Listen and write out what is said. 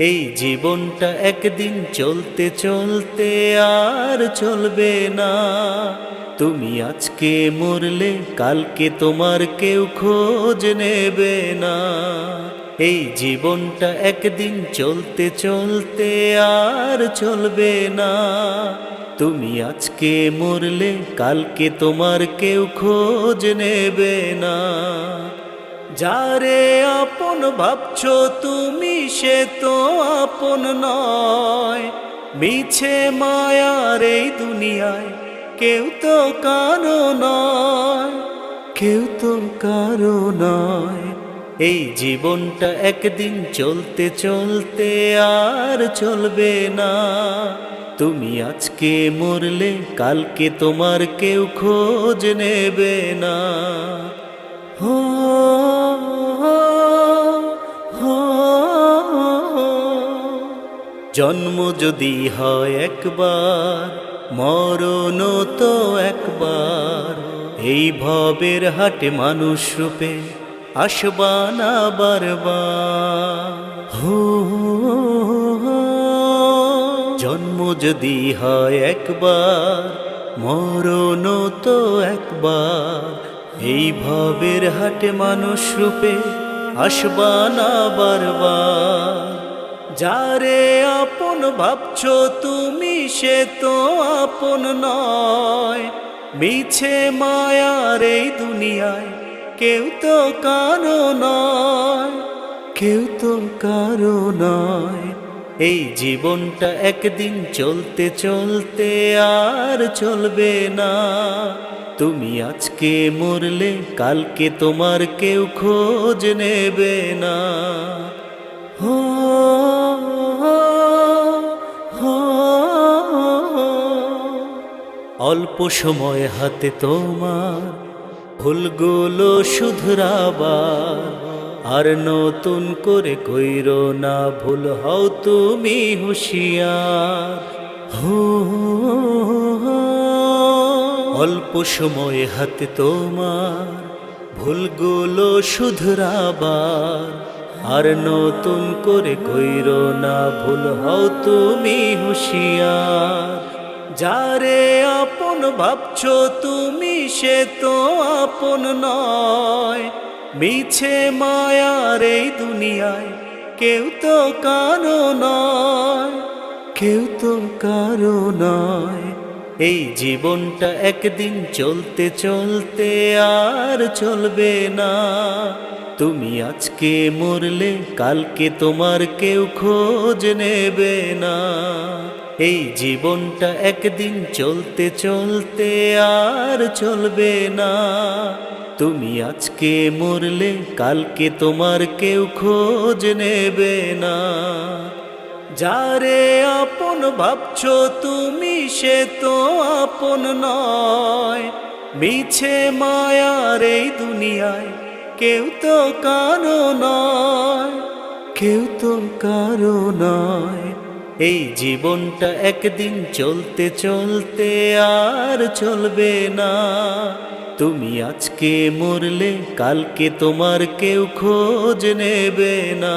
এই জীবনটা একদিন চলতে চলতে আর চলবে না। তুমি আজকে মরলে কালকে তোমার কেউ খোঁজ নেবে না। এই জীবনটা একদিন চলতে চলতে আর চলবে না। তুমি আজকে মরলে কালকে তোমার কেউ খোঁজ নেবে না। যারে আপন ভাবছো তুমি সে তো আপন নয়। মিছে মায়ার এই দুনিয়ায় কেউ তো কারো নয়, কেউ তো কারো নয়। এই জীবনটা একদিন চলতে চলতে আর চলবে না। তুমি আজকে মরলে কালকে তোমার কেউ খোঁজ নেবে না। হো জন্ম যদি হয় একবার, মরণ তো একবার। এই ভবের হাটে মানুষ রূপে আসবা না বারবার। জন্ম যদি হয় একবার, মরণ তো একবার। এই ভবের হাটে মানুষ রূপে আসবা না বারবার। যারে আপন ভাবছো তুমি সে তো আপন নয়। মিছে মায়ার এই দুনিয়ায় কেউ তো কারো নয়, কেউ তো কারো নয়। এই জীবনটা একদিন চলতে চলতে আর চলবে না। তুমি আজকে মরলে কালকে তোমার কেউ খোঁজ নেবে না। অল্প সময় হাতে তোমার ভুলগুলো শুধরাবার। আর নতুন করে কইরো না ভুল, হও তুমি হুঁশিয়ার। অল্প সময় হাতে তোমার ভুলগুলো শুধরাবার। আর নতুন করে কইরো না ভুল, হও তুমি হুঁশিয়ার। যারে আপন ভাবছো তুমি সে তো আপন নয়। মিছে মায়ার এই দুনিয়ায় কেউ তো কারো নয়, কেউ তো কারো নয়। এই জীবনটা একদিন চলতে চলতে আর চলবে না। তুমি আজকে মরলে কালকে তোমার কেউ খোঁজ নেবে না। এই জীবনটা একদিন চলতে চলতে আর চলবে না। তুমি আজকে মরলে কালকে তোমার কেউ খোঁজ নেবে না। যারে আপন ভাবছো তুমি সে তো আপন নয়। মিছে মায়ার এই দুনিয়ায় কেউ তো কারো নয়, কেউ তো কারো নয়। এই জীবনটা একদিন চলতে চলতে আর চলবে না। তুমি আজকে মরলে কালকে তোমার কেউ খোঁজ নেবে না।